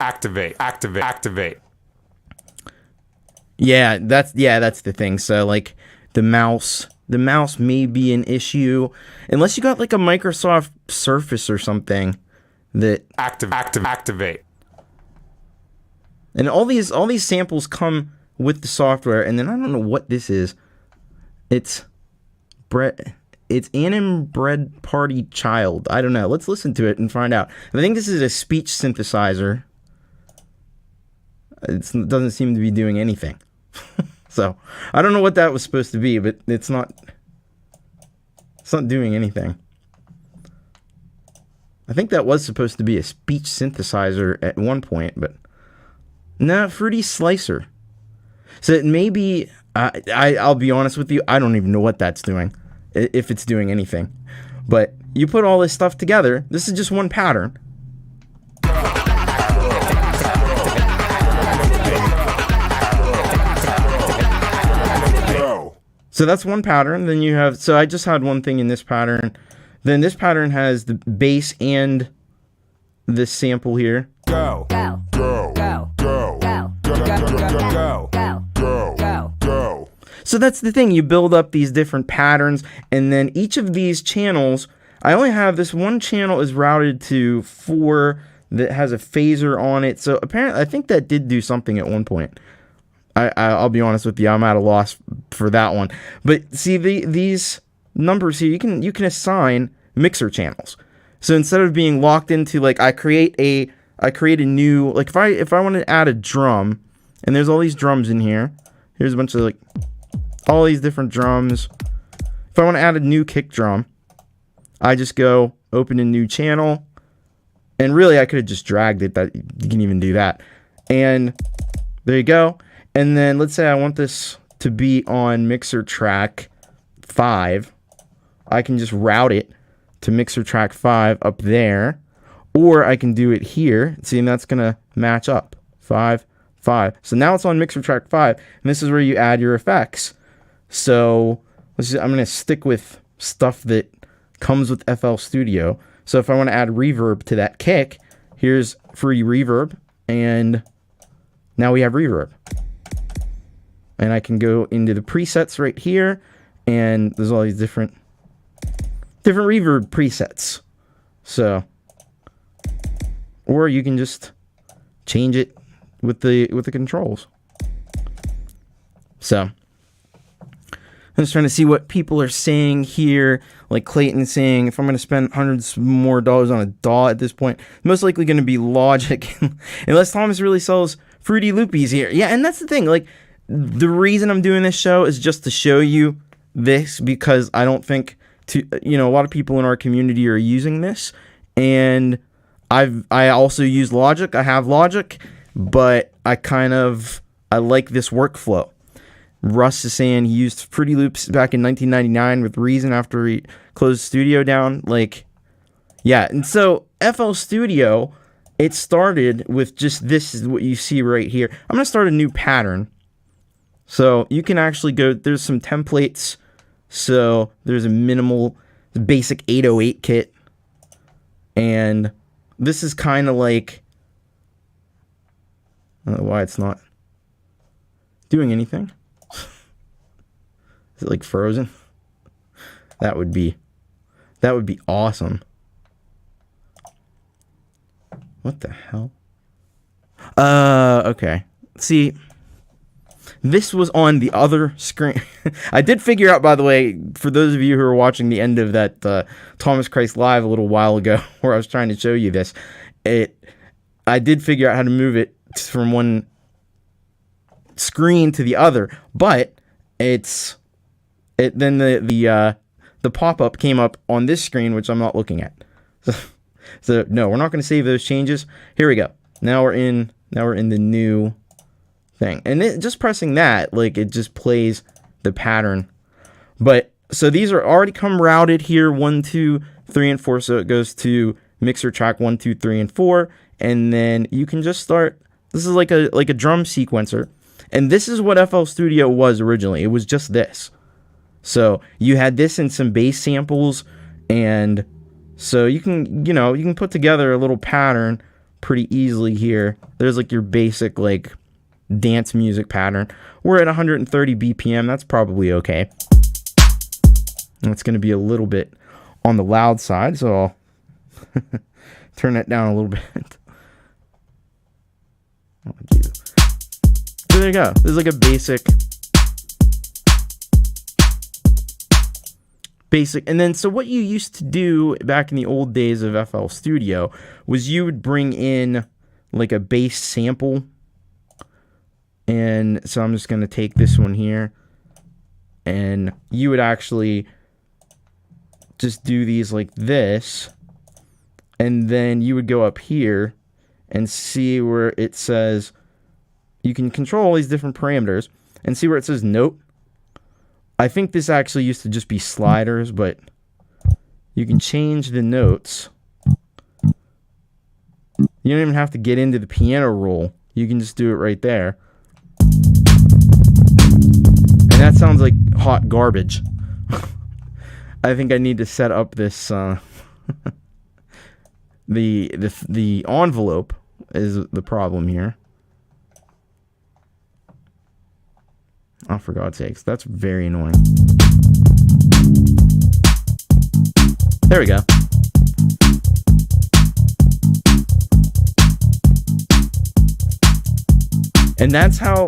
Activate. Yeah, that's the thing. So like the mouse may be an issue unless you got like a Microsoft Surface or something that Activate. and all these samples come with the software, and then I don't know what this is. It's Anim Bread Party Child. I don't know. Let's listen to it and find out. I think this is a speech synthesizer. It doesn't seem to be doing anything. So, I don't know what that was supposed to be, but it's not doing anything. I think that was supposed to be a speech synthesizer at one point, but no, Fruity Slicer. So it may be, I'll be honest with you, I don't even know what that's doing, if it's doing anything. But you put all this stuff together, this is just one pattern. So that's one pattern. Then you have, so I just had one thing in this pattern. Then this pattern has the bass and this sample here. Go. So that's the thing. You build up these different patterns, and then each of these channels, I only have this one channel is routed to 4 that has a phaser on it. So apparently, I think that did do something at one point. I'll be honest with you, I'm at a loss for that one. But see, these numbers here, you can assign mixer channels. So instead of being locked into like I create a new, like if I want to add a drum, and there's all these drums in here. Here's a bunch of like all these different drums. If I want to add a new kick drum, I just go open a new channel, and really I could have just dragged it. That you can even do that, and there you go. And then let's say I want this to be on mixer track 5. I can just route it to mixer track 5 up there. Or I can do it here. See, and that's going to match up. 5, 5. So now it's on mixer track 5. And this is where you add your effects. So I'm going to stick with stuff that comes with FL Studio. So if I want to add reverb to that kick, here's free reverb. And now we have reverb. And I can go into the presets right here, and there's all these different reverb presets. So, or you can just change it with the controls. So, I'm just trying to see what people are saying here. Like Clayton saying, if I'm going to spend hundreds more dollars on a DAW at this point, most likely going to be Logic, unless Thomas really sells Fruity Loopies here. Yeah, and that's the thing. Like, the reason I'm doing this show is just to show you this, because I don't think a lot of people in our community are using this, and I also use Logic. I have Logic, but I like this workflow. Russ is saying he used Fruity Loops back in 1999 with Reason after he closed Studio down. Like, yeah, and so FL Studio, it started with just this is what you see right here. I'm going to start a new pattern. So you can actually go, there's some templates. So there's a basic 808 kit. And this is kind of like, I don't know why it's not doing anything. Is it like frozen? That would be awesome. What the hell? Okay. See, this was on the other screen. I did figure out, by the way, for those of you who are watching the end of that Thomas Christ Live a little while ago, where I was trying to show you this, I did figure out how to move it from one screen to the other, but then the pop-up came up on this screen, which I'm not looking at. So no, we're not going to save those changes. Here we go. Now we're in the new thing, and just pressing that, like, it just plays the pattern. But so these are already come routed here, 1, 2, 3, and 4. So it goes to mixer track 1, 2, 3, and 4, and then you can just start. This is like a drum sequencer, and this is what FL Studio was originally. It was just this. So you had this and some bass samples, and so you can put together a little pattern pretty easily here. There's like your basic like dance music pattern. We're at 130 BPM. That's probably okay. And it's going to be a little bit on the loud side, so I'll turn that down a little bit. Oh, Jesus. So there you go. This is like a basic. And then, so what you used to do back in the old days of FL Studio was you would bring in like a bass sample. And so I'm just going to take this one here, and you would actually just do these like this, and then you would go up here and see where it says, you can control all these different parameters, and see where it says note. I think this actually used to just be sliders, but you can change the notes. You don't even have to get into the piano roll. You can just do it right there. And that sounds like hot garbage. I think I need to set up this the envelope is the problem here. Oh, for God's sakes, that's very annoying. There we go. And that's how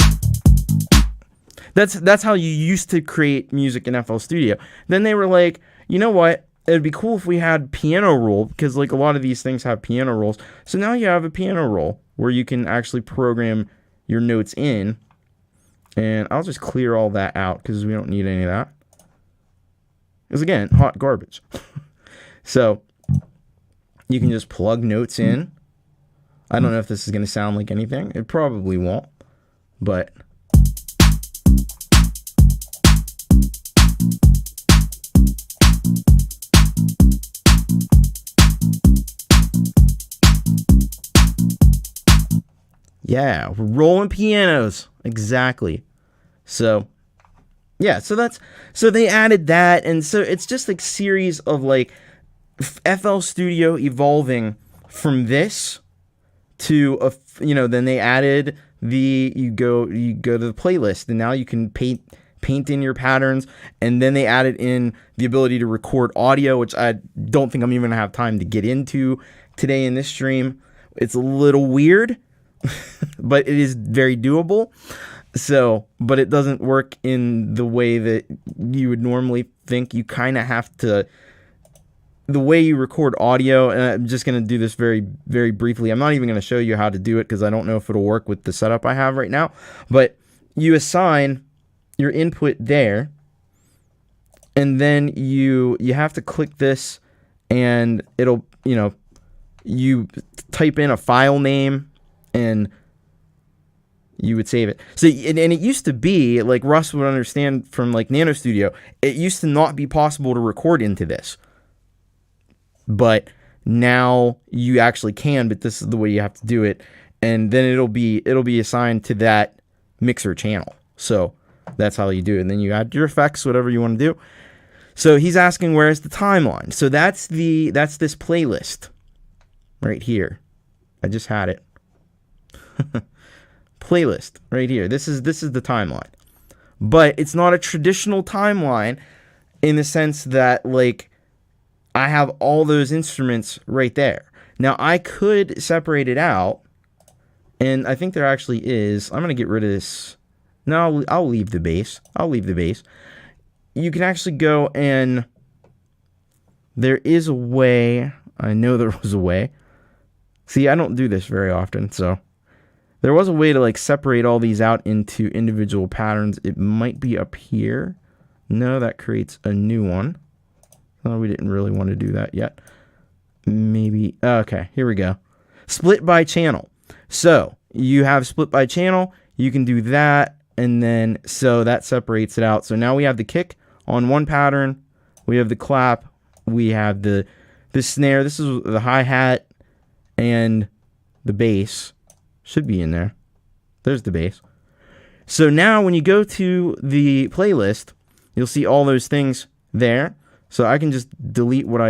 you used to create music in FL Studio. Then they were like, you know what? It'd be cool if we had piano roll, because like a lot of these things have piano rolls. So now you have a piano roll where you can actually program your notes in. And I'll just clear all that out because we don't need any of that. Because again, hot garbage. So you can just plug notes in. I don't know if this is going to sound like anything. It probably won't. But yeah, we're rolling pianos. Exactly. So yeah, so they added that, and so it's just like series of like FL Studio evolving from this to then they added you go to the playlist, and now you can paint in your patterns, and then they added in the ability to record audio, which I don't think I'm even gonna have time to get into today in this stream. It's a little weird, but it is very doable. So, but it doesn't work in the way that you would normally think. You kind of have to, the way you record audio, and I'm just going to do this very, very briefly. I'm not even going to show you how to do it because I don't know if it'll work with the setup I have right now. But you assign your input there, and then you have to click this, and it'll, you type in a file name, and you would save it. So, and it used to be, like Russ would understand from like Nano Studio, it used to not be possible to record into this. But now you actually can, but this is the way you have to do it. And then it'll be assigned to that mixer channel. So that's how you do it. And then you add your effects, whatever you want to do. So he's asking, where's the timeline? So that's this playlist right here. I just had it. Playlist right here. This is the timeline, but it's not a traditional timeline in the sense that like I have all those instruments right there. Now I could separate it out, and I think there actually is. I'm gonna get rid of this. No, I'll leave the bass. You can actually go, and there is a way. I know there was a way. See, I don't do this very often, so. There was a way to like separate all these out into individual patterns. It might be up here. No, that creates a new one. Oh, we didn't really want to do that yet. Maybe. Okay, here we go. Split by channel. So you have split by channel. You can do that. And then, so that separates it out. So now we have the kick on one pattern. We have the clap. We have the snare. This is the hi-hat and the bass. Should be in there. There's the bass. So now when you go to the playlist, you'll see all those things there. So I can just delete what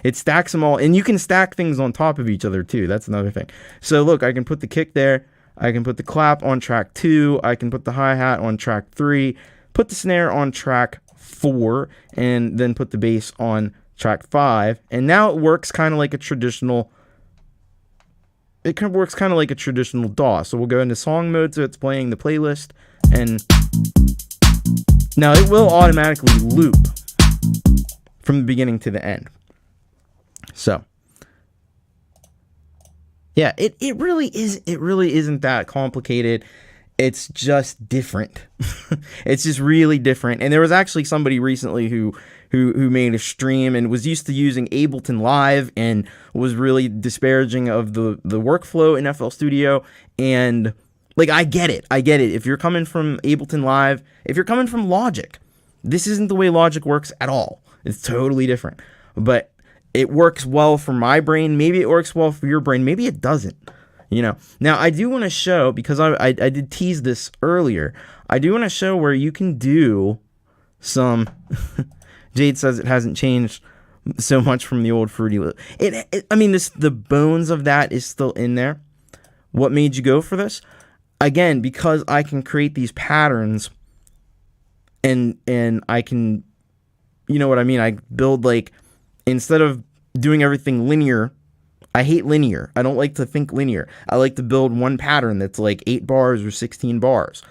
it stacks them all, and you can stack things on top of each other too. That's another thing. So look, I can put the kick there. I can put the clap on track 2. I can put the hi-hat on track 3, put the snare on track 4, and then put the bass on track 5. And now it works kind of like a traditional DAW. So we'll go into song mode, so it's playing the playlist, and now it will automatically loop from the beginning to the end. So yeah, it really isn't that complicated. It's just different. It's just really different. And there was actually somebody recently who made a stream and was used to using Ableton Live and was really disparaging of the workflow in FL Studio. And like, I get it. If you're coming from Ableton Live, if you're coming from Logic, this isn't the way Logic works at all. It's totally different. But it works well for my brain. Maybe it works well for your brain. Maybe it doesn't. Now I do want to show, because I did tease this earlier, I do want to show where you can do some Jade says it hasn't changed so much from the old Fruity Loop. The bones of that is still in there. What made you go for this? Again, because I can create these patterns and I can, you know what I mean? I build, like, instead of doing everything linear, I hate linear. I don't like to think linear. I like to build one pattern that's like 8 bars or 16 bars.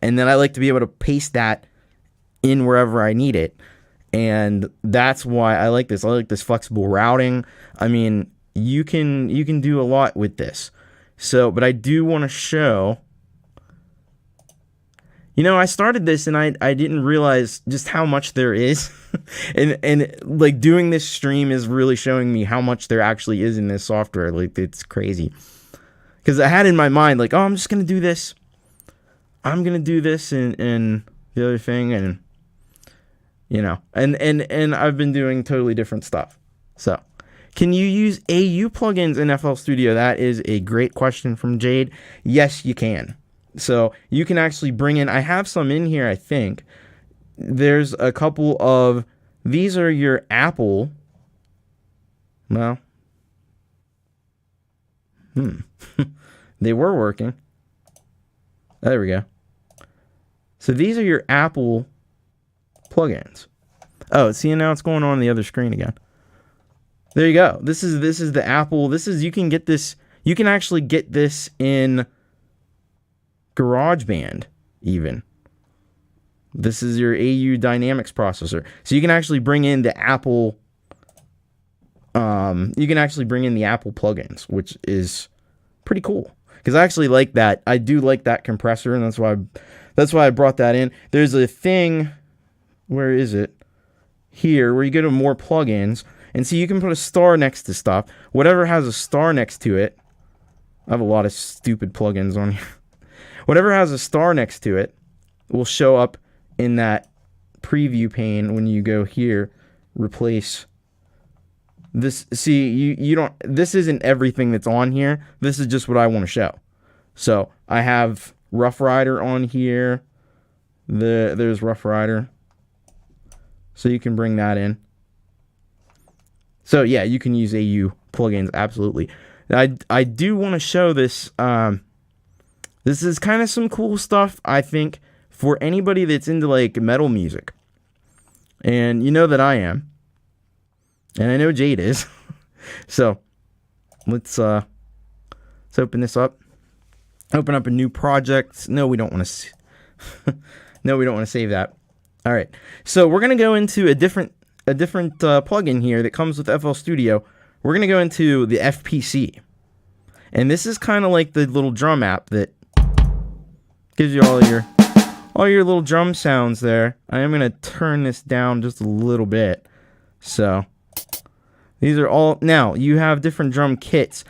And then I like to be able to paste that in wherever I need it. And that's why I like this. I like this flexible routing. I mean, you can do a lot with this. So, but I do want to show, I started this and I didn't realize just how much there is. and like, doing this stream is really showing me how much there actually is in this software. Like, it's crazy. Because I had in my mind, like, oh, I'm just going to do this. I'm going to do this and the other thing, and and I've been doing totally different stuff. So, can you use AU plugins in FL Studio? That is a great question from Jade. Yes, you can. So you can actually bring in, I have some in here, I think. There's a couple of, these are your Apple, well, they were working. There we go. So these are your Apple plugins. Oh, see, now it's going on the other screen again. There you go. This is the Apple. You can get this. You can actually get this in GarageBand even. This is your AU Dynamics processor. So you can actually bring in the Apple. You can actually bring in the Apple plugins, which is pretty cool. Because I actually like that. I do like that compressor, and that's why I brought that in. There's a thing. Where is it? Here, where you go to more plugins, and see, you can put a star next to stuff. Whatever has a star next to it. I have a lot of stupid plugins on here. Whatever has a star next to it will show up in that preview pane when you go here, replace this. See, you don't, this isn't everything that's on here. This is just what I want to show. So I have Rough Rider on here. There's Rough Rider. So you can bring that in. So yeah, you can use AU plugins, absolutely. I do want to show this. This is kind of some cool stuff, I think, for anybody that's into like metal music. And you know that I am. And I know Jade is. So let's open this up. Open up a new project. No, we don't want to. No, we don't want to save that. All right. So we're gonna go into a different plugin here that comes with FL Studio. We're gonna go into the FPC, and this is kind of like the little drum app that gives you all your little drum sounds there. I am gonna turn this down just a little bit. So these are all, now you have different drum kits.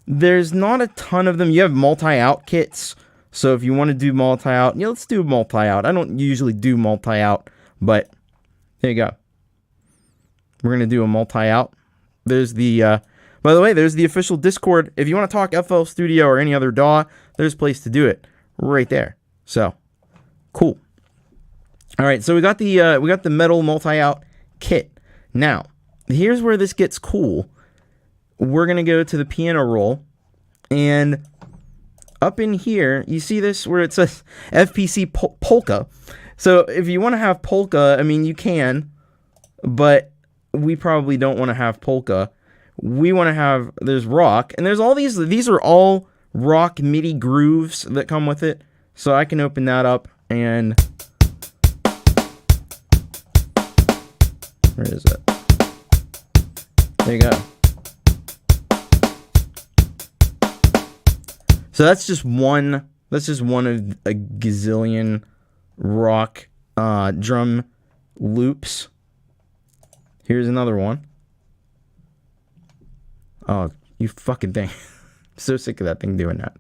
There's not a ton of them. You have multi-out kits. So if you want to do multi-out, yeah, let's do multi-out. I don't usually do multi-out, but there you go. We're going to do a multi-out. There's the, by the way, there's the official Discord. If you want to talk FL Studio or any other DAW, there's a place to do it right there. So, cool. All right, so we got the metal multi-out kit. Now, here's where this gets cool. We're going to go to the piano roll, and up in here, you see this where it says FPC polka. So if you want to have polka, I mean, you can, but we probably don't want to have polka. We want to have, there's rock, and there's all these are all rock MIDI grooves that come with it. So I can open that up, and where is it? There you go. So that's just one of a gazillion rock drum loops. Here's another one. Oh, you fucking thing. I'm so sick of that thing doing that.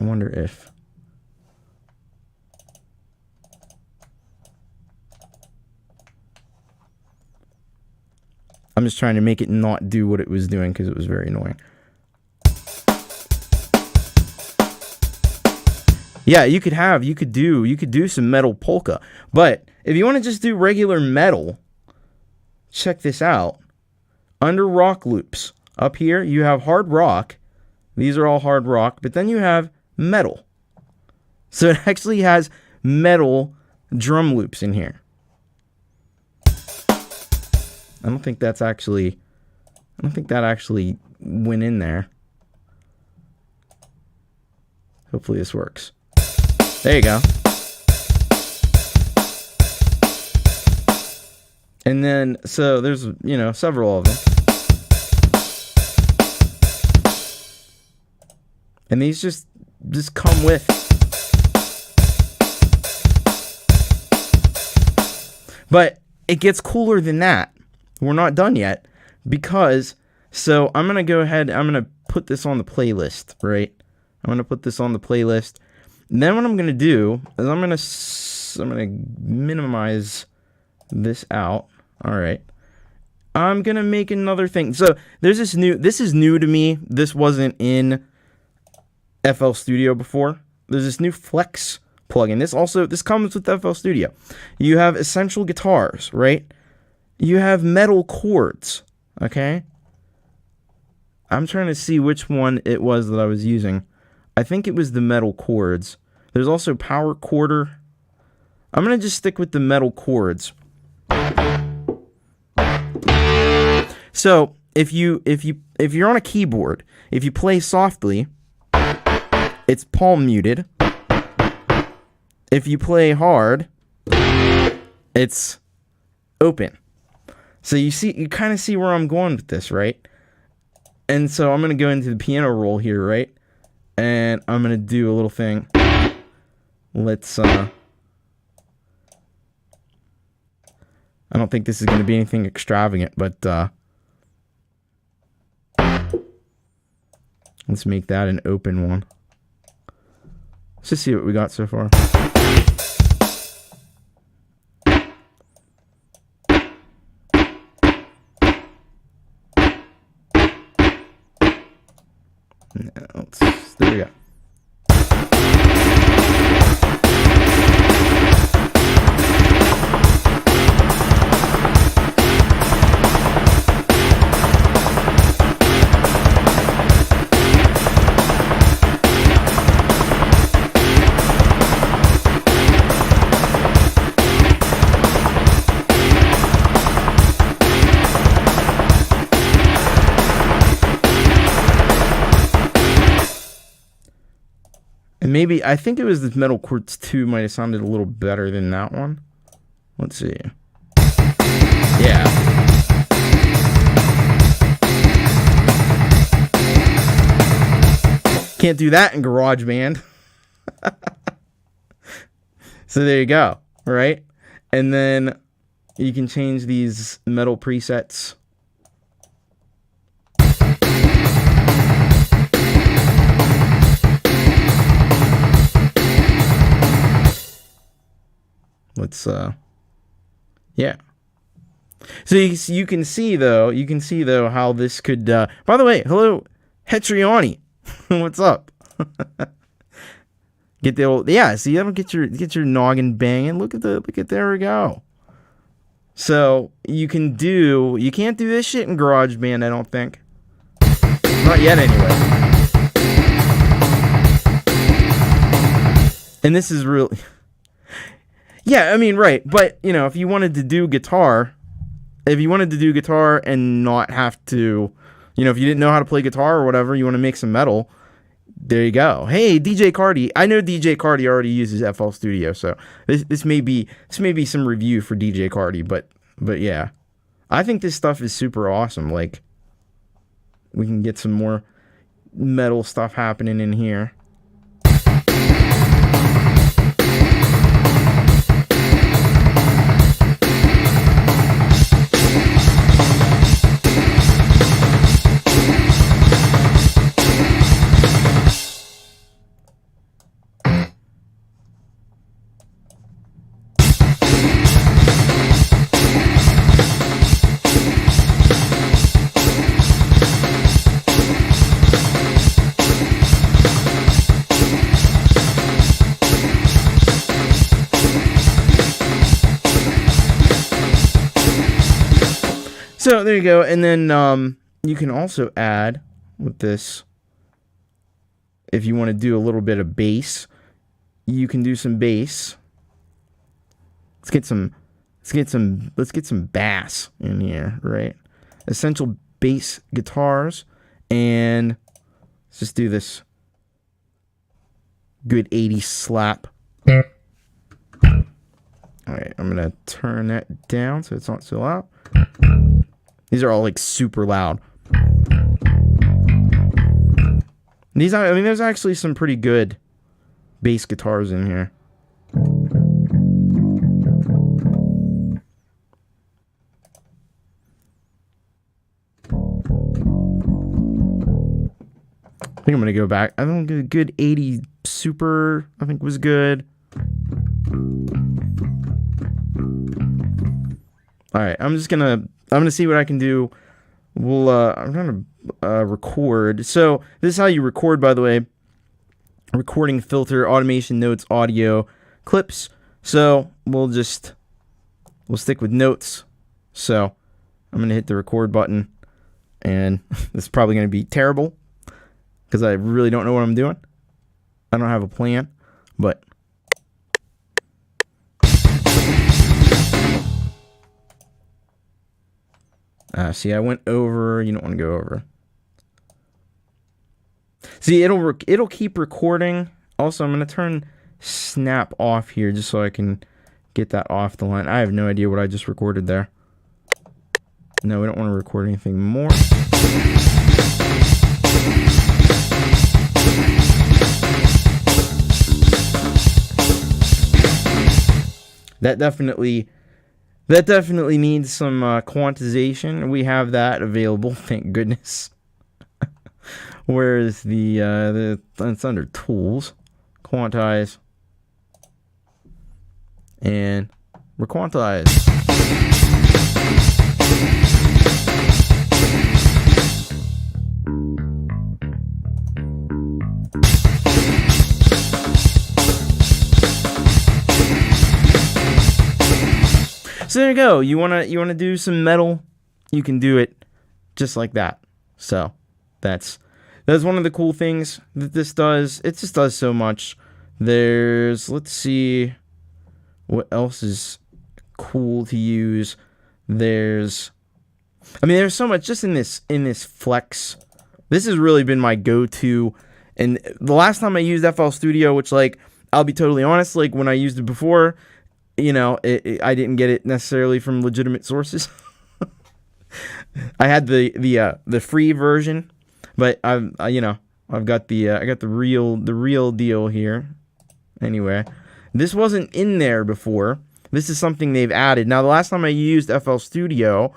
I wonder if... I'm just trying to make it not do what it was doing because it was very annoying. Yeah, you could do some metal polka. But if you want to just do regular metal, check this out. Under rock loops, up here you have hard rock. These are all hard rock, but then you have metal. So it actually has metal drum loops in here. I don't think that actually went in there. Hopefully this works. There you go. And then, so there's, several of them. And these just come with. But it gets cooler than that. We're not done yet. Because, so I'm going to go ahead, I'm going to put this on the playlist, right? I'm going to put this on the playlist. And then what I'm going to do is I'm going to minimize this out. All right. I'm going to make another thing. So this is new to me. This wasn't in FL Studio before. There's this new Flex plugin. This comes with FL Studio. You have essential guitars, right? You have metal chords, okay? I'm trying to see which one it was that I was using. I think it was the metal chords. There's also power quarter. I'm going to just stick with the metal chords. So, if you're on a keyboard, if you play softly, it's palm muted. If you play hard, it's open. So you kind of see where I'm going with this, right? And so I'm going to go into the piano roll here, right? And I'm going to do a little thing. Let's, I don't think this is going to be anything extravagant, but, let's make that an open one. Let's just see what we got so far. There we go. Maybe, I think it was the metal chords 2 might have sounded a little better than that one. Let's see. Yeah. Can't do that in GarageBand. So there you go, right? And then you can change these metal presets. Let's, yeah. So you can see though how this could, by the way, hello, Hetriani. What's up? Get the old, yeah, see, you don't get your noggin banging. Look at there we go. So you can't do this shit in GarageBand, I don't think. Not yet, anyway. And this is really... Yeah, I mean, right. But, if you wanted to do guitar... and not have to... if you didn't know how to play guitar or whatever, you want to make some metal... There you go. Hey, DJ Cardi. I know DJ Cardi already uses FL Studio, so this may be some review for DJ Cardi, but yeah. I think this stuff is super awesome. Like, we can get some more metal stuff happening in here. So there you go, and then you can also add with this, if you want to do a little bit of bass, you can do some bass. Let's get some bass in here, right? Essential bass guitars, and let's just do this good 80s slap. All right, I'm gonna turn that down so it's not so loud. These are all like super loud. There's actually some pretty good bass guitars in here. I think I'm gonna go back. I think a good 80 Super, I think, was good. All right, I'm gonna see what I can do. I'm trying to record. So this is how you record, by the way. Recording filter, automation, notes, audio, clips. So we'll stick with notes. So I'm gonna hit the record button, and this is probably gonna be terrible because I really don't know what I'm doing. I don't have a plan, but. See, I went over. You don't want to go over. See, it'll keep recording. Also, I'm gonna turn snap off here just so I can get that off the line. I have no idea what I just recorded there. No, we don't want to record anything more. That definitely needs some quantization. We have that available, thank goodness. Whereas it's under tools, quantize, and requantize. So there you go. You wanna do some metal, you can do it just like that. So that's one of the cool things that this does. It just does so much. Let's see what else is cool to use. There's so much just in this Flex. This has really been my go-to. And the last time I used FL Studio, which, like, I'll be totally honest, like, when I used it before, I didn't get it necessarily from legitimate sources. I had the free version, but I've got the real deal here. Anyway, this wasn't in there before. This is something they've added. Now, the last time I used FL Studio,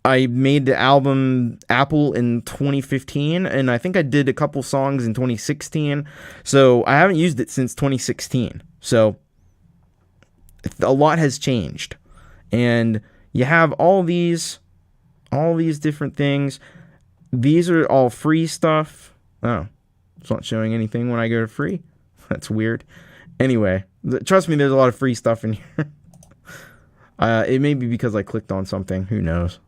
I made the album Apple in 2015, and I think I did a couple songs in 2016. So I haven't used it since 2016. So a lot has changed, and you have all these different things. These are all free stuff. Oh, it's not showing anything when I go to free. That's weird. Anyway, trust me, there's a lot of free stuff in here. It may be because I clicked on something. Who knows?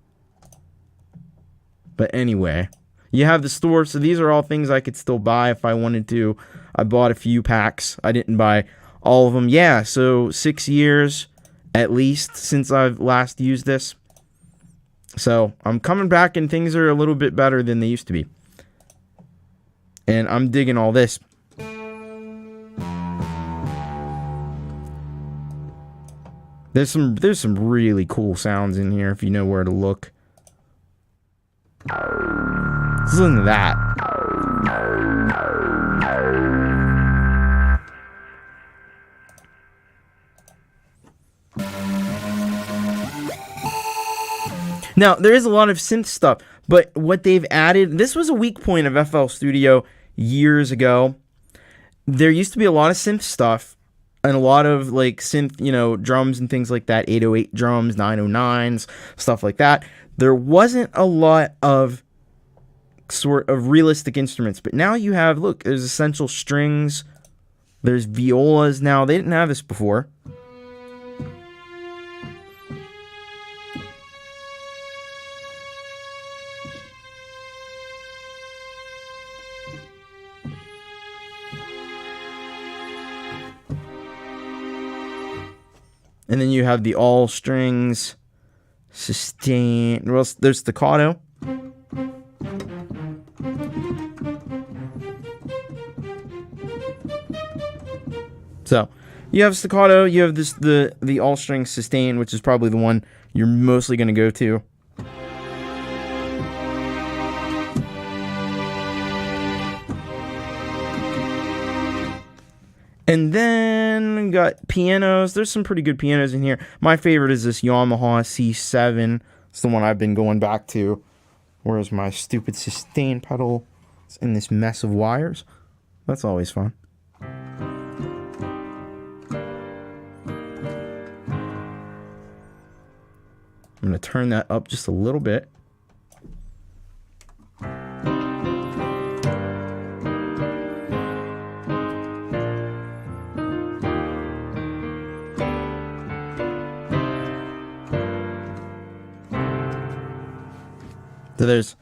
But anyway, you have the store. So these are all things I could still buy if I wanted to. I bought a few packs. I didn't buy all of them. Yeah, so 6 years at least since I've last used this. So I'm coming back and things are a little bit better than they used to be. And I'm digging all this. There's some really cool sounds in here if you know where to look. Listen to that. Now, there is a lot of synth stuff, but what they've added, this was a weak point of FL Studio years ago. There used to be a lot of synth stuff and a lot of like synth, drums and things like that, 808 drums, 909s, stuff like that. There wasn't a lot of sort of realistic instruments, but now you have, look, there's essential strings, there's violas now. They didn't have this before. And then you have the all strings, sustain. Well, there's staccato. So you have staccato. You have the all string sustain, which is probably the one you're mostly going to go to. And then got pianos. There's some pretty good pianos in here. My favorite is this Yamaha C7. It's the one I've been going back to. Where's my stupid sustain pedal? It's in this mess of wires. That's always fun. I'm going to turn that up just a little bit. So there's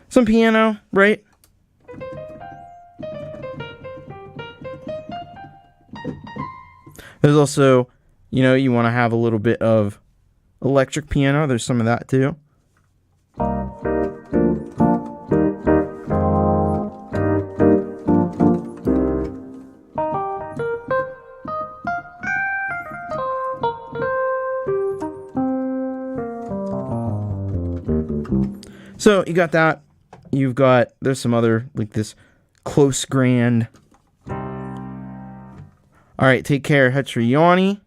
some piano, right? There's also, you want to have a little bit of electric piano. There's some of that too. So you got that. There's some other, like this close grand. All right, take care, Hetriani.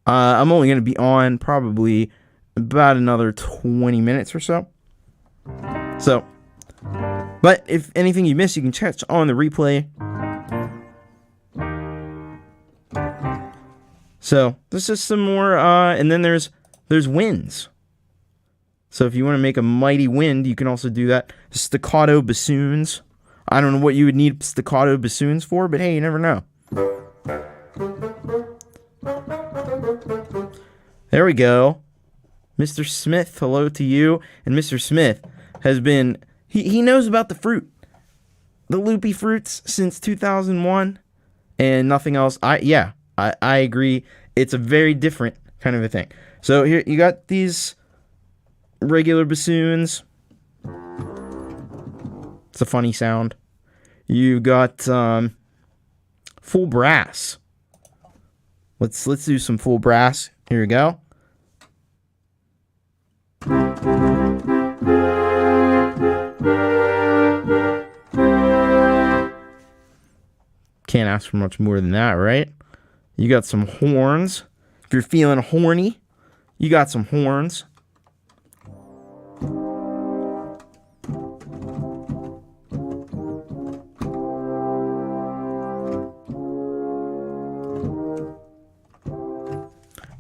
I'm only going to be on probably about another 20 minutes or so. But if anything you miss, you can catch on the replay. So this is some more, and then there's winds. So if you want to make a mighty wind, you can also do that. Staccato bassoons. I don't know what you would need staccato bassoons for, but hey, you never know. There we go. Mr. Smith, hello to you. And Mr. Smith has been, he knows about the fruit. The loopy fruits since 2001 and nothing else. I agree. It's a very different kind of a thing. So here you got these regular bassoons. It's a funny sound. You got full brass. Let's do some full brass. Here we go. Can't ask for much more than that, right? You got some horns. If you're feeling horny, you got some horns.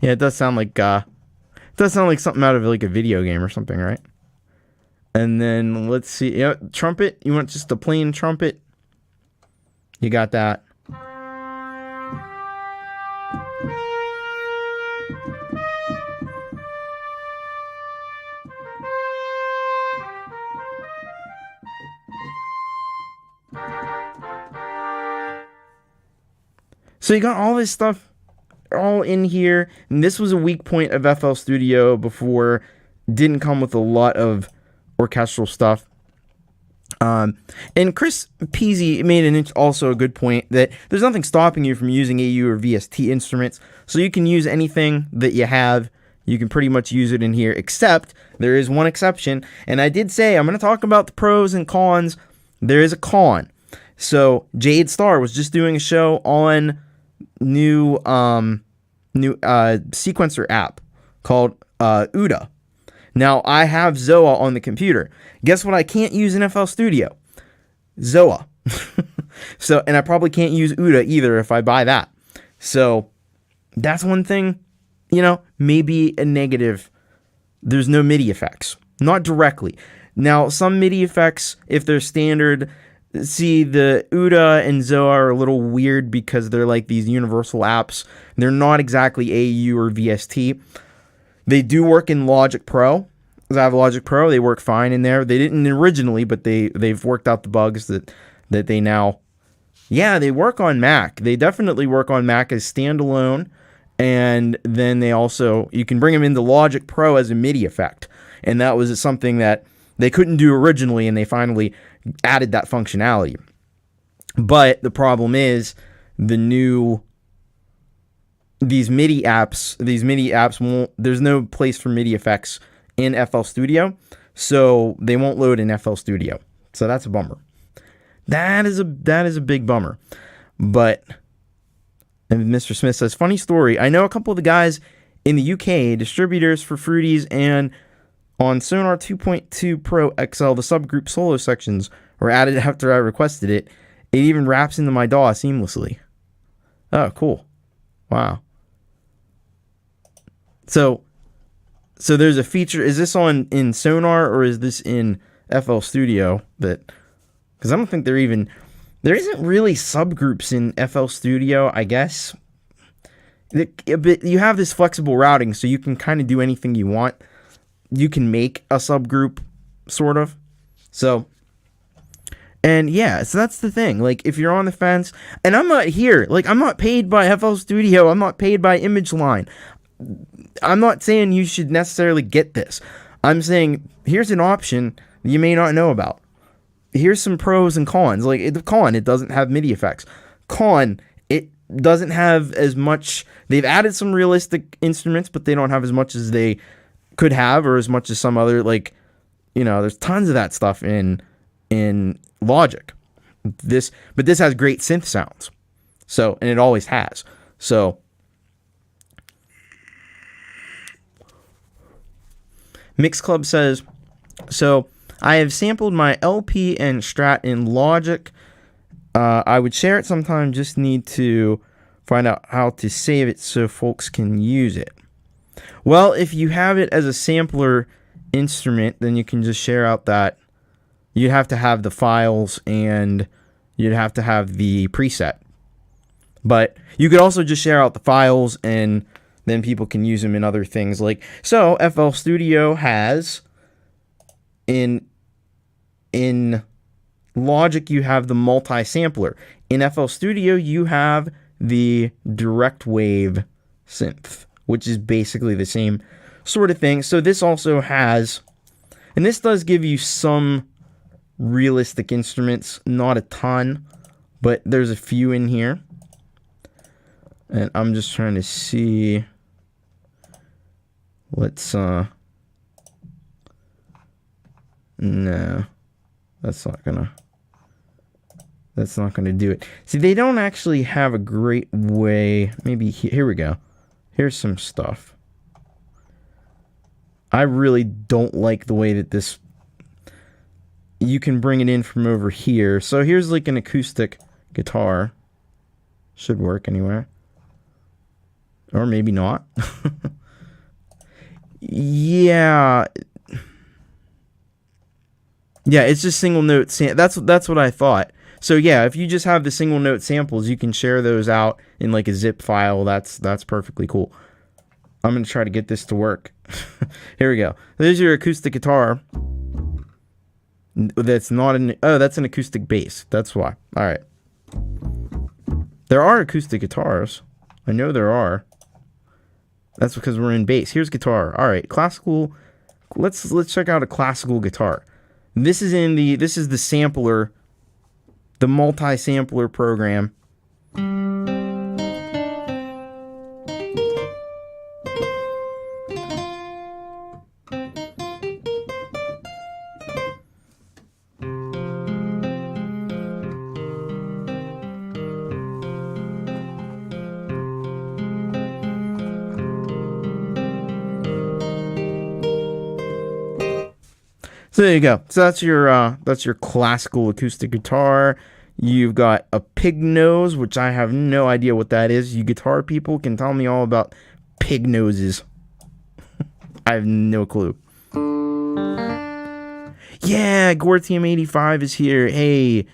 Yeah, it does sound like something out of like a video game or something, right? And then let's see, trumpet. You want just a plain trumpet? You got that. So you got all this stuff all in here, and this was a weak point of FL Studio before. Didn't come with a lot of orchestral stuff. And Chris Peasy made also a good point that there's nothing stopping you from using AU or VST instruments, so you can use anything that you have. You can pretty much use it in here, except there is one exception, and I did say I'm going to talk about the pros and cons. There is a con. So Jade Star was just doing a show on new sequencer app called UDA. Now, I have Zoa on the computer. Guess what I can't use in FL Studio? Zoa. And I probably can't use UDA either if I buy that. So, that's one thing, maybe a negative. There's no MIDI effects. Not directly. Now, some MIDI effects, if they're standard, see, the UDA and Zoa are a little weird because they're like these universal apps. They're not exactly AU or VST. They do work in Logic Pro. I have Logic Pro. They work fine in there. They didn't originally, but they've worked out the bugs that they now. Yeah, they work on Mac. They definitely work on Mac as standalone, and then you can bring them into Logic Pro as a MIDI effect, and that was something that they couldn't do originally, and they finally added that functionality. But the problem is these MIDI apps won't, there's no place for MIDI effects in FL Studio, so they won't load in FL Studio. So that's a bummer. That is a big bummer. But, and Mr. Smith says, funny story, I know a couple of the guys in the UK, distributors for Fruities, and on Sonar 2.2 Pro XL, the subgroup solo sections were added after I requested it. It even wraps into my DAW seamlessly. Oh, cool. Wow. So there's a feature. Is this in Sonar or is this in FL Studio? Because I don't think there isn't really subgroups in FL Studio, I guess. But you have this flexible routing, so you can kind of do anything you want. You can make a subgroup, sort of. So, and yeah, so that's the thing. Like, if you're on the fence, and I'm not here, like, I'm not paid by FL Studio, I'm not paid by ImageLine. I'm not saying you should necessarily get this. I'm saying, here's an option you may not know about. Here's some pros and cons. Like, the con, it doesn't have MIDI effects. Con, it doesn't have as much. They've added some realistic instruments, but they don't have as much as they could have, or as much as some other, there's tons of that stuff in Logic. But this has great synth sounds. So, and it always has. So, Mix Club says, so I have sampled my LP and Strat in Logic. I would share it sometime, just need to find out how to save it so folks can use it. Well, if you have it as a sampler instrument, then you can just share out that. You'd have to have the files and you'd have to have the preset. But you could also just share out the files and then people can use them in other things. So FL Studio has in Logic you have the multi-sampler. In FL Studio you have the direct wave synth, which is basically the same sort of thing. So this also has, and this does give you some realistic instruments, not a ton, but there's a few in here. And I'm just trying to see. Let's no, that's not gonna do it. See, they don't actually have a great way. Maybe here we go. Here's some stuff. I really don't like the way that this. You can bring it in from over here. So here's like an acoustic guitar. Should work anywhere. Or maybe not. Yeah. Yeah, it's just single note. That's what I thought. So yeah, if you just have the single note samples, you can share those out in like a zip file. That's perfectly cool. I'm going to try to get this to work. Here we go. There's your acoustic guitar. That's not an... Oh, that's an acoustic bass. That's why. All right. There are acoustic guitars. I know there are. That's because we're in bass. Here's guitar. All right, classical. Let's check out a classical guitar. This is the sampler, the multi-sampler program. So there you go. So that's your classical acoustic guitar. You've got a pig nose, which I have no idea what that is. You guitar people can tell me all about pig noses. I have no clue. Yeah, Gortium85 is here. Hey,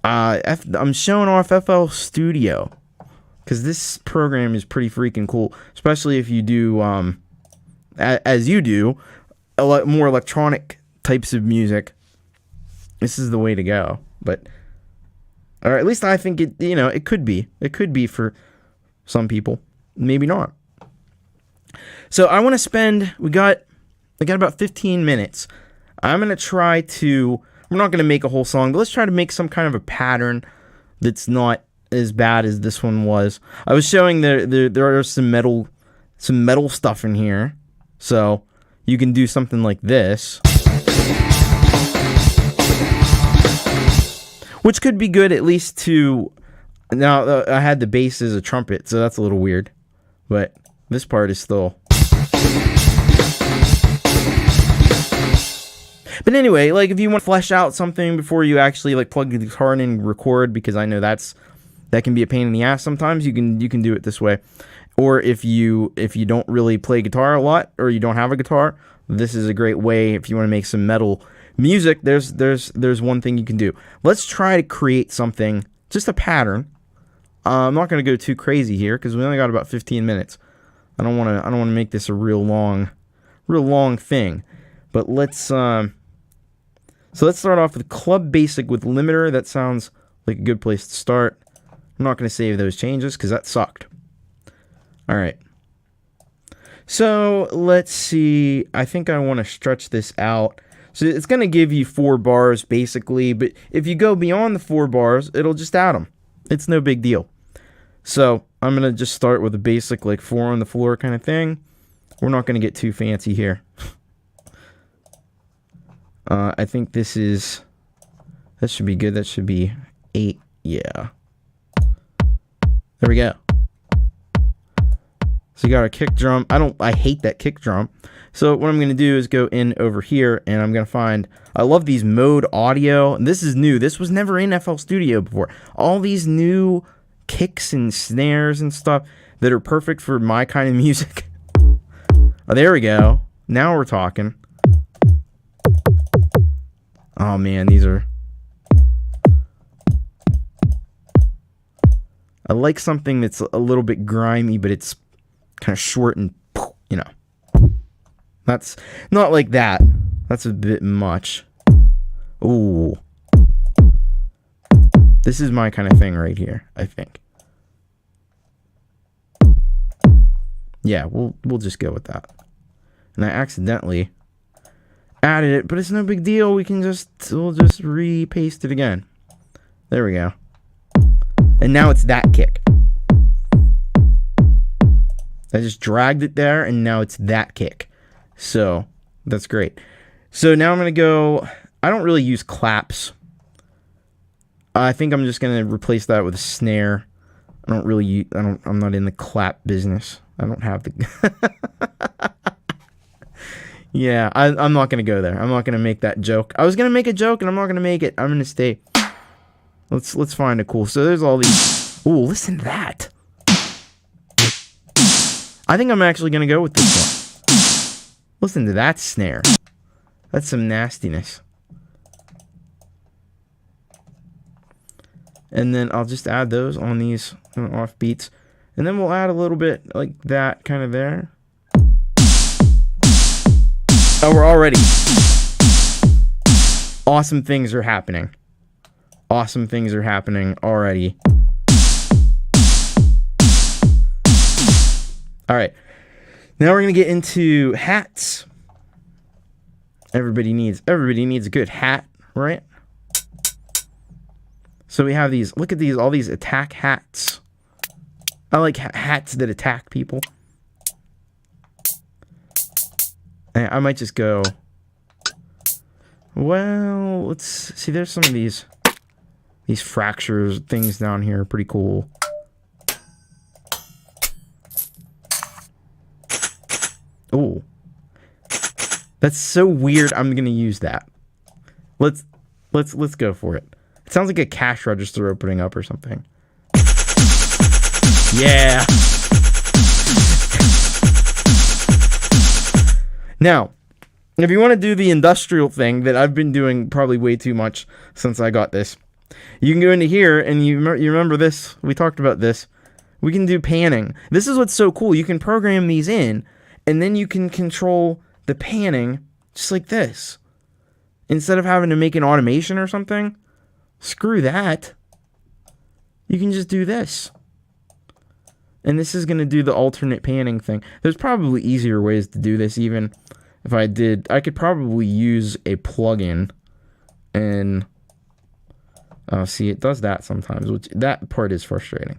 I'm showing off FL Studio because this program is pretty freaking cool, especially if you do, as you do, a lot more electronic types of music. This is the way to go. But, or at least I think it could be for some people, maybe not. So I want to I got about 15 minutes. I'm going to try to, we're not going to make a whole song, but let's try to make some kind of a pattern that's not as bad as this one was. I was showing there are some metal stuff in here. So you can do something like this, which could be good at least to, now I had the bass as a trumpet, so that's a little weird, but this part is still. But anyway, like if you want to flesh out something before you actually like plug the guitar in and record, because I know that can be a pain in the ass sometimes, you can do it this way. Or if you don't really play guitar a lot, or you don't have a guitar, this is a great way if you want to make some metal music. There's one thing you can do. Let's try to create something, just a pattern. I'm not going to go too crazy here because we only got about 15 minutes. I don't want to make this a real long thing. But let's start off with Club Basic with limiter. That sounds like a good place to start. I'm not going to save those changes because that sucked. All right. So let's see. I think I want to stretch this out. So it's going to give you 4 bars basically, but if you go beyond the 4 bars, it'll just add them. It's no big deal. So I'm going to just start with a basic like 4 on the floor kind of thing. We're not going to get too fancy here. I think that should be good. That should be 8. Yeah. There we go. So you got a kick drum. I hate that kick drum. So what I'm going to do is go in over here and I'm going to find, I love these mode audio. This is new. This was never in FL Studio before. All these new kicks and snares and stuff that are perfect for my kind of music. Oh, there we go. Now we're talking. Oh man, these are... I like something that's a little bit grimy, but it's kind of short and, you know. That's not like that. That's a bit much. Ooh. This is my kind of thing right here, I think. Yeah, we'll just go with that. And I accidentally added it, but it's no big deal. We'll just re-paste it again. There we go. And now it's that kick. I just dragged it there, and now it's that kick. So, that's great. So now I'm going to go... I don't really use claps. I think I'm just going to replace that with a snare. I'm not in the clap business. I don't have the... Yeah, I'm not going to go there. I'm not going to make that joke. I was going to make a joke, and I'm not going to make it. I'm going to stay... Let's find a cool... So there's all these... Ooh, listen to that. I think I'm actually going to go with this one. Listen to that snare. That's some nastiness. And then I'll just add those on these off beats. And then we'll add a little bit like that kind of there. Oh, we're already... Awesome things are happening. Awesome things are happening already. All right. Now we're going to get into hats. Everybody needs a good hat, right? So we have these, look at these, all these attack hats. I like hats that attack people. And I might just go, well, let's see, there's some of these fractures things down here, pretty cool. Oh, that's so weird. I'm gonna use that. Let's go for it. It sounds like a cash register opening up or something. Yeah. Now, if you want to do the industrial thing that I've been doing probably way too much since I got this, you can go into here and you remember this. We talked about this. We can do panning. This is what's so cool. You can program these in, and then you can control the panning just like this. Instead of having to make an automation or something, screw that. You can just do this. And this is going to do the alternate panning thing. There's probably easier ways to do this even. If I did, I could probably use a plugin and see, it does that sometimes, which that part is frustrating.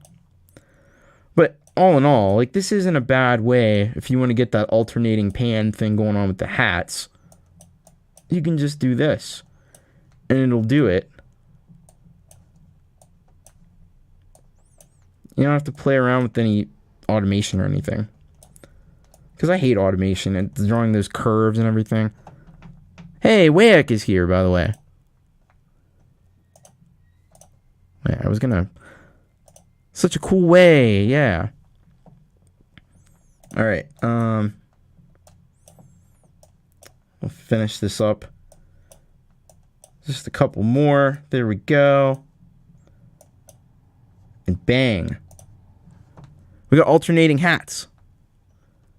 But all in all, like, this isn't a bad way if you want to get that alternating pan thing going on with the hats. You can just do this and it'll do it. You don't have to play around with any automation or anything. Because I hate automation and drawing those curves and everything. Hey, Wayek is here, by the way. Wait, I was gonna... Such a cool way, yeah. Alright, we'll finish this up. Just a couple more. There we go. And bang. We got alternating hats.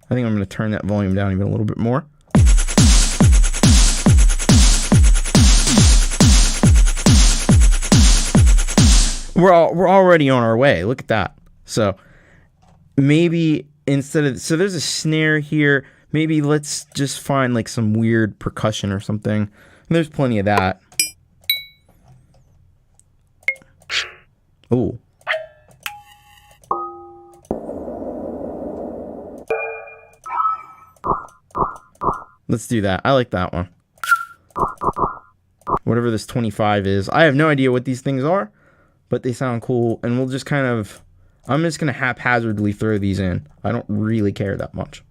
I think I'm going to turn that volume down even a little bit more. We're already on our way. Look at that. So maybe instead of, so there's a snare here. Maybe let's just find like some weird percussion or something. And there's plenty of that. Oh. Let's do that. I like that one. Whatever this 25 is. I have no idea what these things are, but they sound cool. And we'll just kind of... I'm just going to haphazardly throw these in. I don't really care that much.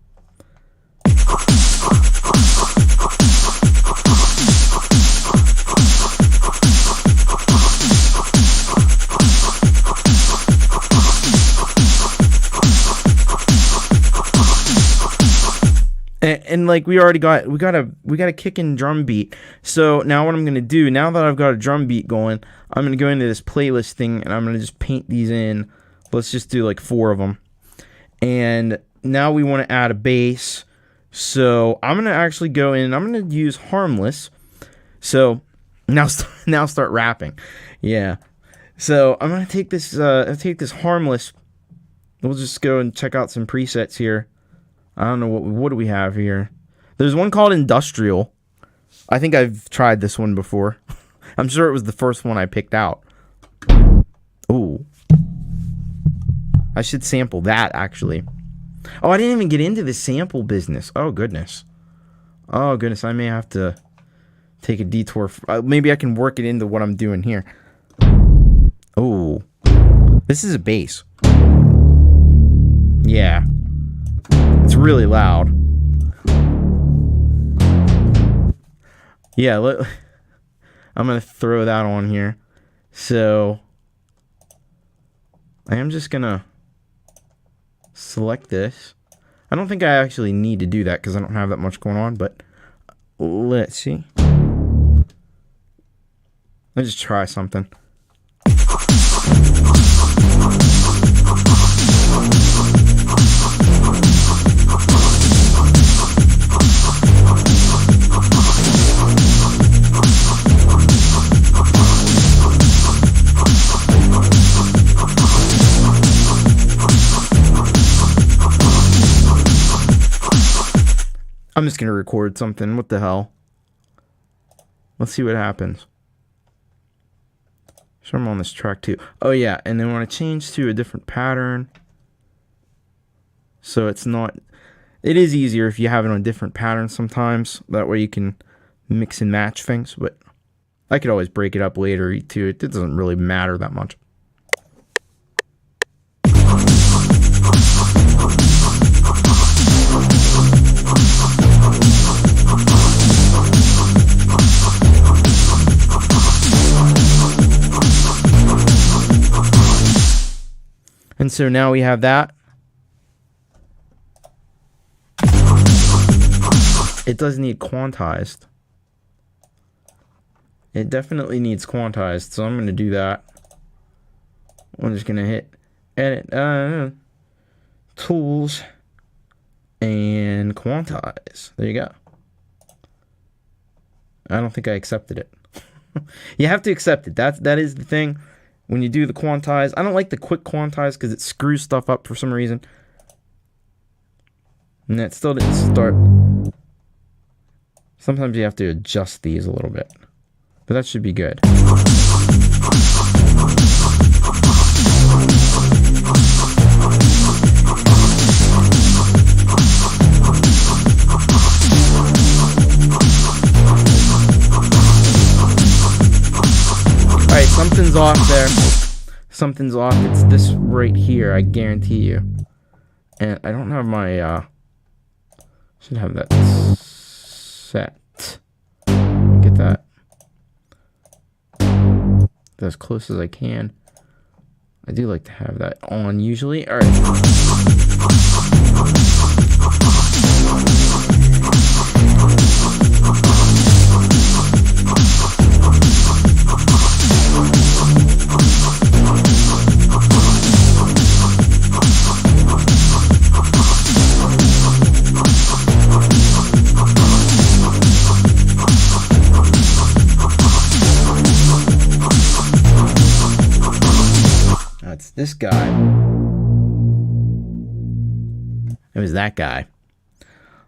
And like we got a kicking drum beat. So now what I'm gonna do, now that I've got a drum beat going, I'm gonna go into this playlist thing and I'm gonna just paint these in. Let's just do like 4 of them. And now we want to add a bass. So I'm gonna actually go in and I'm gonna use Harmless. So now start rapping. Yeah. So I'm gonna take this Harmless. We'll just go and check out some presets here. I don't know what do we have here. There's one called Industrial. I think I've tried this one before. I'm sure it was the first one I picked out. Ooh. I should sample that, actually. Oh, I didn't even get into the sample business. Oh, goodness. Oh, goodness. I may have to take a detour. Maybe I can work it into what I'm doing here. Oh. This is a bass. Yeah. It's really loud. Yeah, I'm going to throw that on here. So, I am just going to select this. I don't think I actually need to do that because I don't have that much going on, but let's see. Let's just try something. I'm just gonna record something. What the hell? Let's see what happens. So I'm on this track too. Oh yeah, and then when I change to a different pattern, so it's not. It is easier if you have it on different patterns sometimes. That way you can mix and match things. But I could always break it up later too. It doesn't really matter that much. And so now we have that. It does need quantized. It definitely needs quantized, so I'm going to do that. I'm just going to hit edit, tools, and quantize. There you go. I don't think I accepted it. You have to accept it. That is the thing. When you do the quantize, I don't like the quick quantize because it screws stuff up for some reason. And that still didn't start. Sometimes you have to adjust these a little bit. But that should be good. Alright, something's off there. Something's off. It's this right here, I guarantee you. And I don't have my, should have that set. Get that as close as I can. I do like to have that on usually. Alright. That's this guy. It was that guy.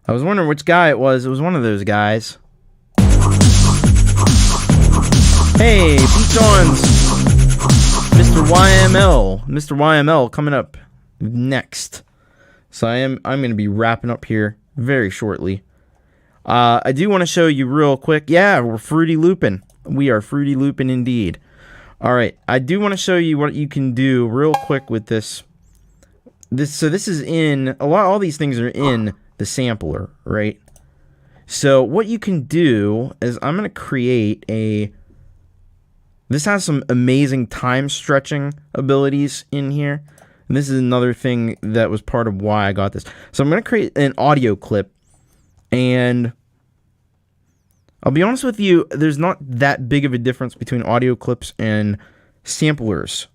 I was wondering which guy it was. It was one of those guys. Hey, Pete Johns. Mr. YML. Mr. YML coming up next. So I'm going to be wrapping up here very shortly. I do want to show you real quick. Yeah, we're Fruity Looping. We are Fruity Looping indeed. Alright, I do want to show you what you can do real quick with this. So this is in, all these things are in the sampler, right? So what you can do is I'm going to create this has some amazing time stretching abilities in here. And this is another thing that was part of why I got this. So I'm going to create an audio clip, and I'll be honest with you, there's not that big of a difference between audio clips and samplers.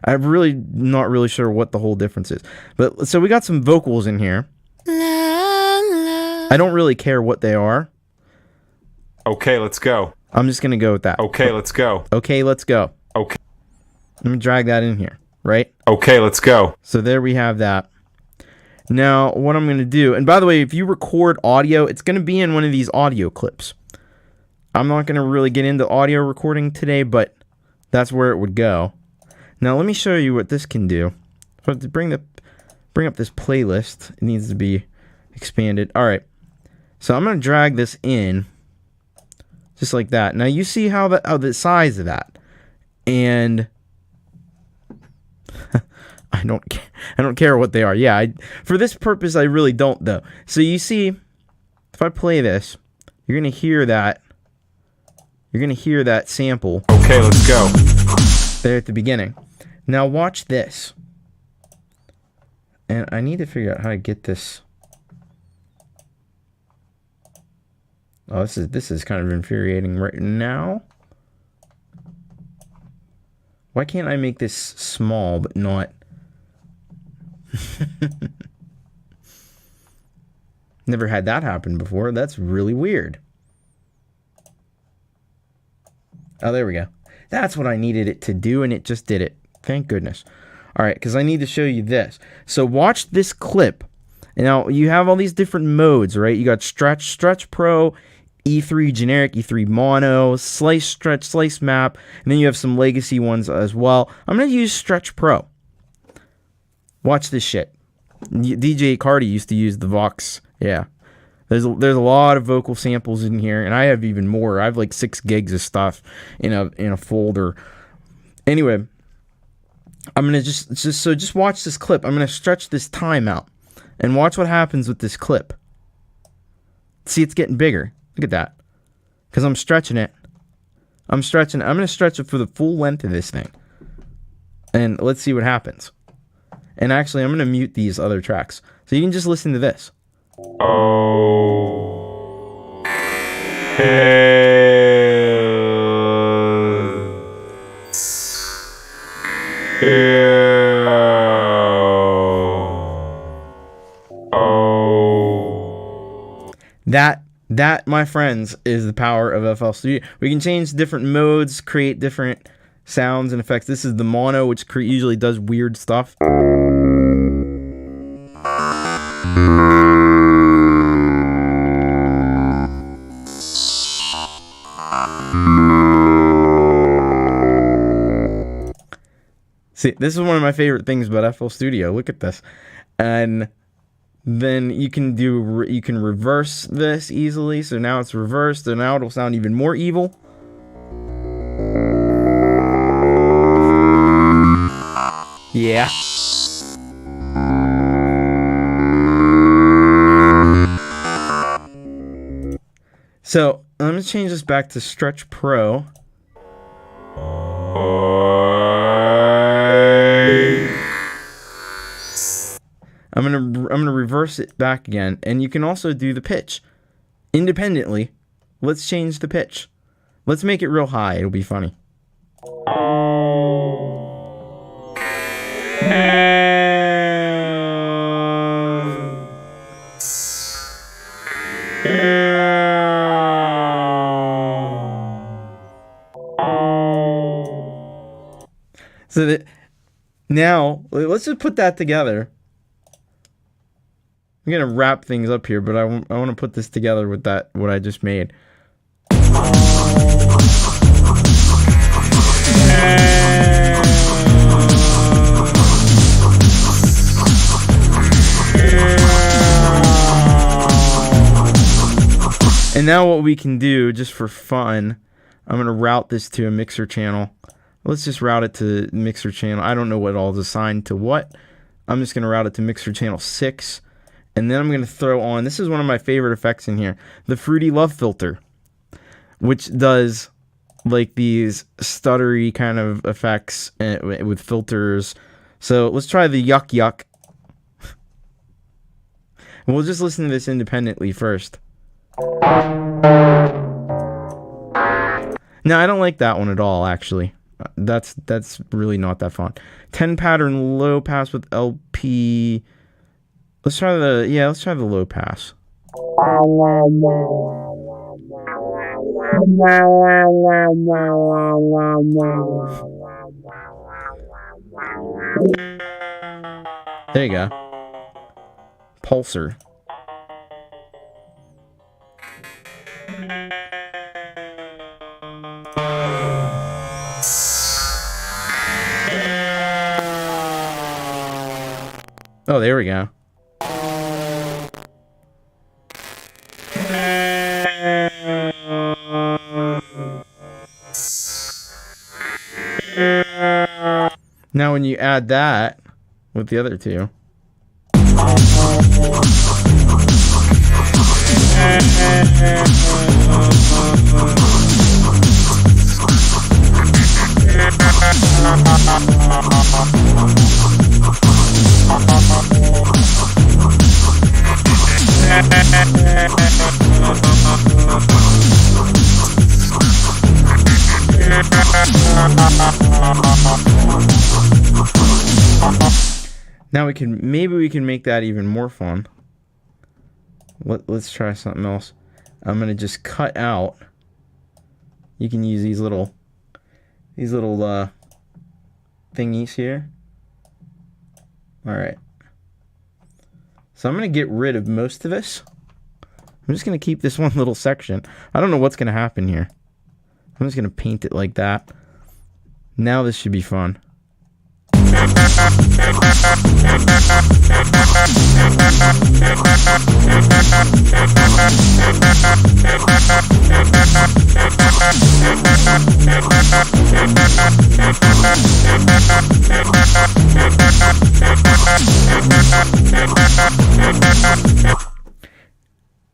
I'm really not really sure what the whole difference is. But so we got some vocals in here. I don't really care what they are. Okay, let's go. I'm just going to go with that. Okay, let's go. Okay, let's go. Okay. Let me drag that in here, right? Okay, let's go. So there we have that. Now, what I'm going to do, and by the way, if you record audio, it's going to be in one of these audio clips. I'm not going to really get into audio recording today, but that's where it would go. Now, let me show you what this can do. So to bring up this playlist, it needs to be expanded. All right. So I'm going to drag this in just like that. Now, you see how the size of that. And I don't care what they are. Yeah, for this purpose, I really don't, though. So you see, if I play this, you're going to hear that. You're going to hear that sample. Okay, let's go. There at the beginning. Now watch this. And I need to figure out how to get this. Oh, this is kind of infuriating right now. Why can't I make this small but not? Never had that happen before. That's really weird. Oh, there we go. That's what I needed it to do, and it just did it. Thank goodness. All right, because I need to show you this. So watch this clip, And now you have all these different modes, right? You got Stretch Pro, E3 generic, E3 mono, slice stretch, slice map, and then you have some legacy ones as well. I'm going to use Stretch Pro. Watch this shit. DJ Cardi used to use the Vox. Yeah. There's a lot of vocal samples in here, and I have even more. I have like 6 gigs of stuff in a folder. Anyway, I'm going to just watch this clip. I'm going to stretch this time out and watch what happens with this clip. See, it's getting bigger. Look at that. Because I'm stretching it. I'm going to stretch it for the full length of this thing. And let's see what happens. And actually, I'm going to mute these other tracks. So you can just listen to this. Oh. That, my friends, is the power of FL Studio. We can change different modes, create different sounds and effects. This is the mono, which usually does weird stuff. See, this is one of my favorite things about FL Studio. Look at this. And then you can reverse this easily. So now it's reversed, and now it'll sound even more evil. Yeah. So I'm gonna change this back to Stretch Pro. I'm gonna reverse it back again, and you can also do the pitch independently. Let's change the pitch. Let's make it real high. It'll be funny. So that now let's just put that together. I'm gonna wrap things up here, but I want to put this together with what I just made. And now what we can do, just for fun, I'm gonna route this to a mixer channel. Let's just route it to mixer channel. I don't know what all is assigned to what. I'm just gonna route it to mixer channel 6. And then I'm going to throw on, this is one of my favorite effects in here, the Fruity Love filter, which does like these stuttery kind of effects with filters. So let's try the Yuck Yuck. And we'll just listen to this independently first. No, I don't like that one at all, actually. That's really not that fun. 10 pattern low pass with LP. Let's try the low pass. There you go. Pulsar. Oh, there we go. Now when you add that with the other two. Now maybe we can make that even more fun. Let's try something else. I'm gonna just cut out. You can use these little thingies here. All right. So I'm going to get rid of most of this. I'm just going to keep this one little section. I don't know what's going to happen here. I'm just going to paint it like that. Now this should be fun.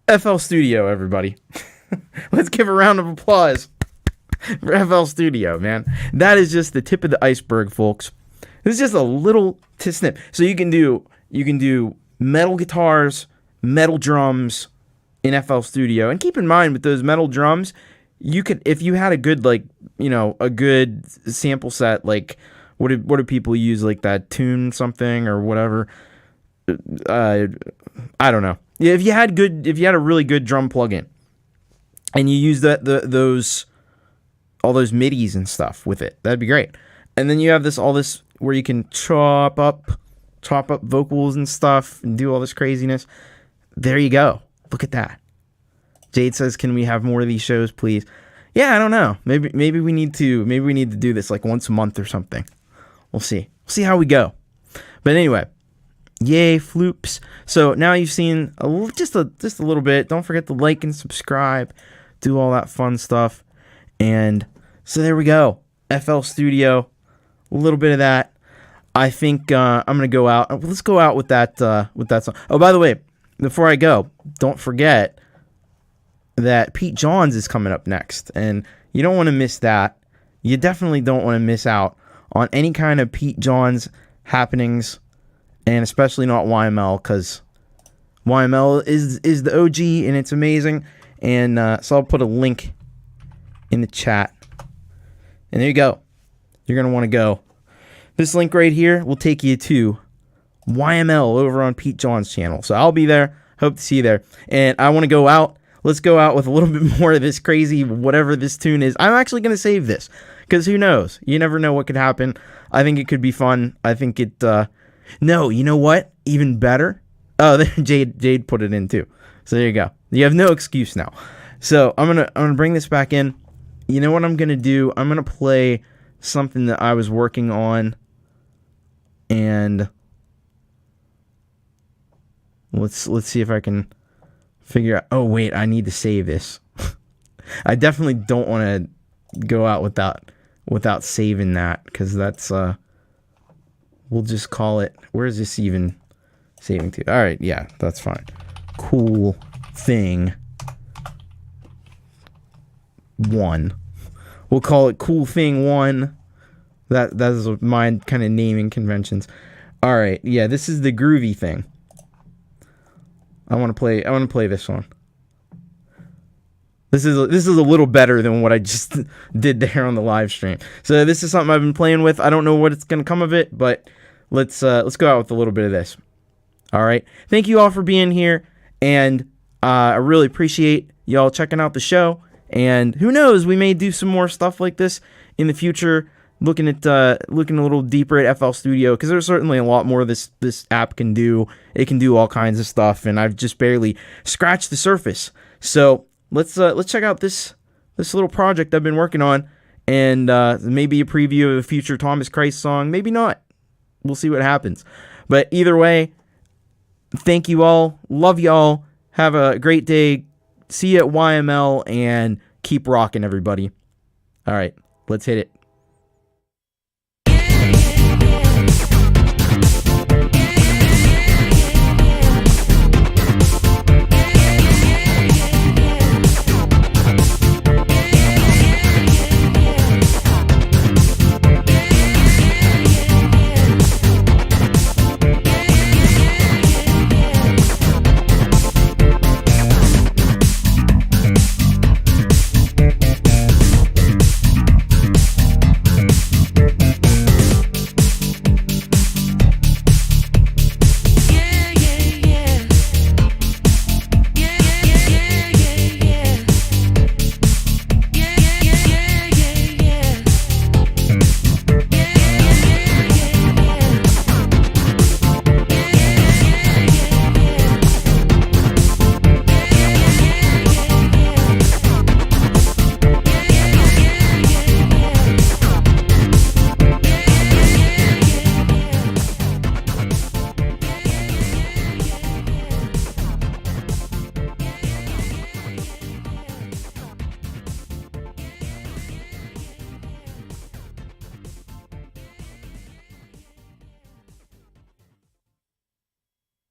FL Studio, everybody. Let's give a round of applause for FL Studio, man. That is just the tip of the iceberg, folks. This is just a little snip. So you can do metal guitars, metal drums in FL Studio. And keep in mind, with those metal drums, you could, if you had a good, like, you know, a good sample set, like what do people use, like that Tune something or whatever. I don't know. Yeah, if you had a really good drum plugin, and you use all those midis and stuff with it, that'd be great. And then you have all this where you can chop up vocals and stuff and do all this craziness. There you go. Look at that. Jade says, "Can we have more of these shows, please?" Yeah, I don't know. Maybe we need to do this like once a month or something. We'll see. We'll see how we go. But anyway, yay, floops. So now you've seen just a little bit. Don't forget to like and subscribe. Do all that fun stuff. And so there we go. FL Studio. A little bit of that. I think I'm gonna go out. Let's go out with that song. Oh, by the way, before I go, don't forget that Pete Johns is coming up next, and you don't want to miss that. You definitely don't want to miss out on any kind of Pete Johns happenings, and especially not YML, because YML is the OG and it's amazing. And so I'll put a link in the chat, and there you go. You're gonna want to go. This link right here will take you to YML over on Pete Johns' channel. So I'll be there. Hope to see you there. And I want to go out. Let's go out with a little bit more of this crazy whatever this tune is. I'm actually going to save this because who knows? You never know what could happen. I think it could be fun. I think it... No, you know what? Even better. Oh, Jade put it in too. So there you go. You have no excuse now. So I'm gonna bring this back in. You know what I'm gonna do? I'm gonna play something that I was working on, and let's see if I can figure out. Oh wait, I need to save this. I definitely don't want to go out without saving that, because that's we'll just call it. Where is this even saving to? All right, yeah, that's fine. Cool thing 1. We'll call it Cool Thing 1. That is my kind of naming conventions. All right, yeah, this is the groovy thing. I want to play this one. This is a little better than what I just did there on the live stream. So this is something I've been playing with. I don't know what it's gonna come of it, but let's go out with a little bit of this. All right. Thank you all for being here, and I really appreciate y'all checking out the show. And who knows, we may do some more stuff like this in the future. Looking a little deeper at FL Studio, because there's certainly a lot more this app can do. It can do all kinds of stuff, and I've just barely scratched the surface. So let's check out this little project I've been working on, and maybe a preview of a future Thomas Christ song. Maybe not. We'll see what happens. But either way, thank you all. Love y'all. Have a great day. See you at YML, and keep rocking, everybody. All right, let's hit it.